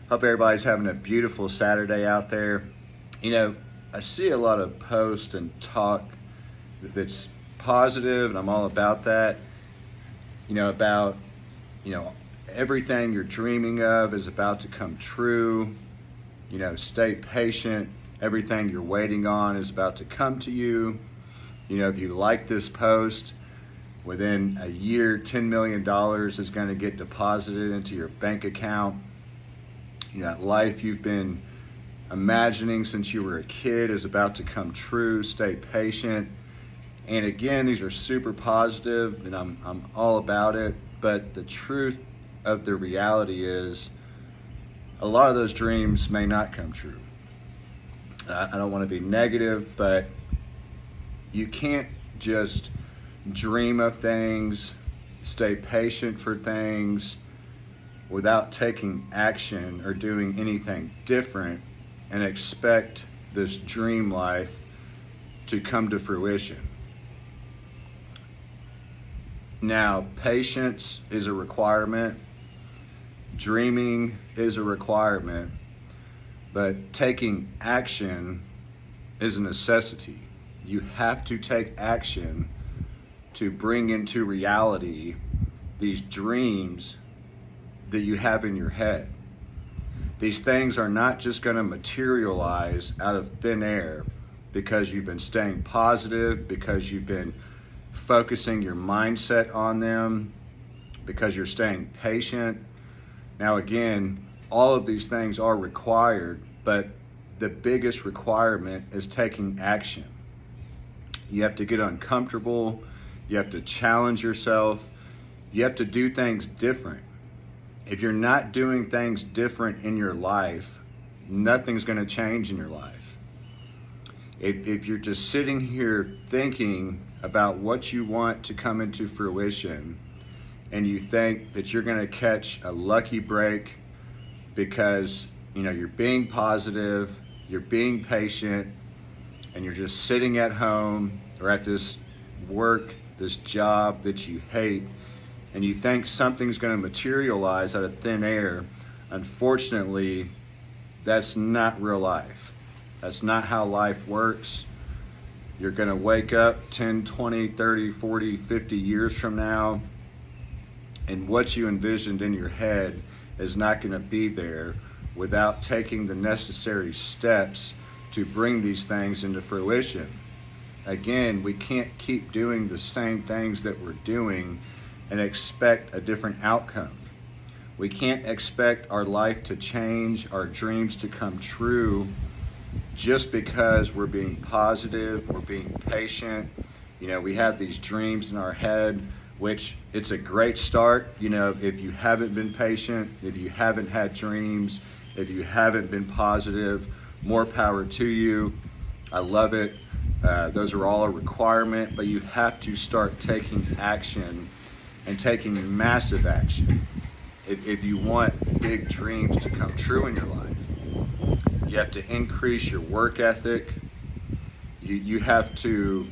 Hope everybody's having a beautiful Saturday out there. You know, I see a lot of posts and talk that's positive, and I'm all about that. About, everything you're dreaming of is about to come true. Stay patient. Everything you're waiting on is about to come to you. If you like this post, within a year, $10 million is going to get deposited into your bank account. That life you've been imagining since you were a kid is about to come true. Stay patient. And again, these are super positive, and I'm all about it. But the truth of the reality is, a lot of those dreams may not come true. I don't want to be negative, but you can't just dream of things, stay patient for things, without taking action or doing anything different and expect this dream life to come to fruition. Now, patience is a requirement, dreaming is a requirement, but taking action is a necessity. You have to take action to bring into reality these dreams that you have in your head. These things are not just going to materialize out of thin air because you've been staying positive, because you've been focusing your mindset on them, because you're staying patient. Now again, all of these things are required, but the biggest requirement is taking action. You have to get uncomfortable, you have to challenge yourself, you have to do things different. If you're not doing things different in your life, nothing's going to change in your life. If you're just sitting here thinking about what you want to come into fruition, and you think that you're going to catch a lucky break because you're being positive, you're being patient, and you're just sitting at home or at this work, this job that you hate, and you think something's going to materialize out of thin air, unfortunately, that's not real life. That's not how life works. You're going to wake up 10, 20, 30, 40, 50 years from now, and what you envisioned in your head is not going to be there without taking the necessary steps to bring these things into fruition. Again, we can't keep doing the same things that we're doing and expect a different outcome. We can't expect our life to change, our dreams to come true, just because we're being positive, we're being patient. We have these dreams in our head, which it's a great start. If you haven't been patient, if you haven't had dreams, if you haven't been positive, more power to you. I love it. Those are all a requirement, but you have to start taking action and taking massive action if you want big dreams to come true in your life. You have to increase your work ethic. You have to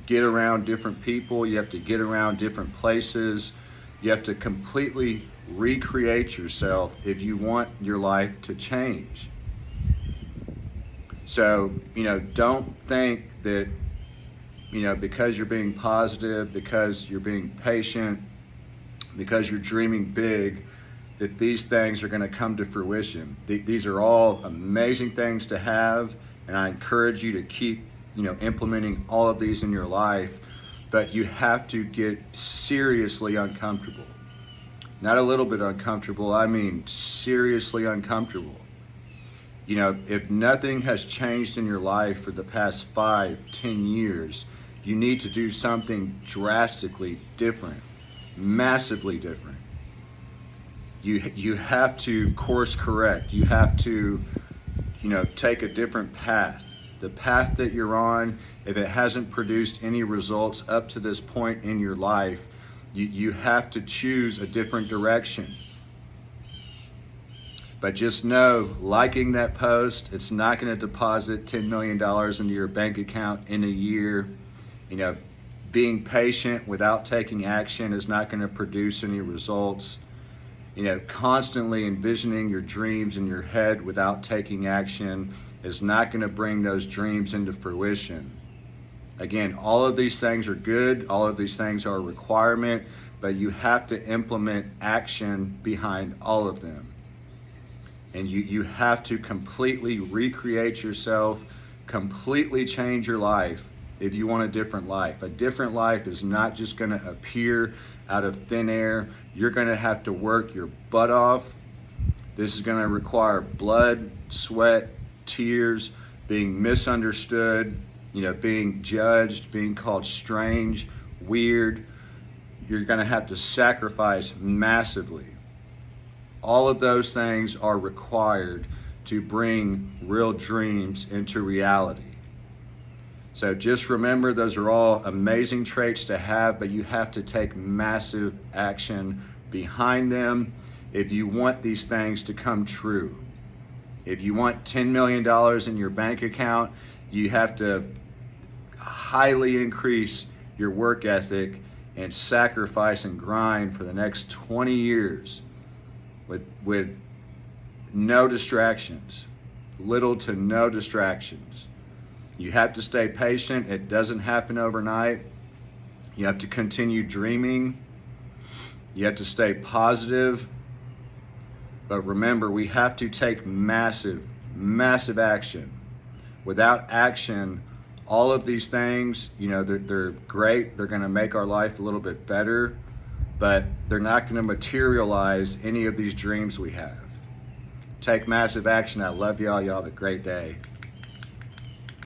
get around different people. You have to get around different places. You have to completely recreate yourself if you want your life to change. So, don't think that, because you're being positive, because you're being patient, because you're dreaming big, that these things are going to come to fruition. These are all amazing things to have, and I encourage you to keep, implementing all of these in your life, but you have to get seriously uncomfortable. Not a little bit uncomfortable, I mean seriously uncomfortable. If nothing has changed in your life for the past 5, 10 years, you need to do something drastically different, massively different. You have to course correct. You have to, take a different path. The path that you're on, if it hasn't produced any results up to this point in your life, you have to choose a different direction. But just know, liking that post, it's not going to deposit $10 million into your bank account in a year. Being patient without taking action is not going to produce any results. Constantly envisioning your dreams in your head without taking action is not going to bring those dreams into fruition. Again, all of these things are good, all of these things are a requirement, but you have to implement action behind all of them. And you have to completely recreate yourself, completely change your life if you want a different life. A different life is not just going to appear out of thin air. You're going to have to work your butt off. This is going to require blood, sweat, tears, being misunderstood, being judged, being called strange, weird. You're going to have to sacrifice massively. All of those things are required to bring real dreams into reality. So just remember, those are all amazing traits to have, but you have to take massive action behind them if you want these things to come true. If you want $10 million in your bank account, you have to highly increase your work ethic and sacrifice and grind for the next 20 years with no distractions, little to no distractions. You have to stay patient. It doesn't happen overnight. You have to continue dreaming. You have to stay positive. But remember, we have to take massive, massive action. Without action, all of these things, they're great. They're going to make our life a little bit better, but they're not going to materialize any of these dreams we have. Take massive action. I love y'all. Y'all have a great day.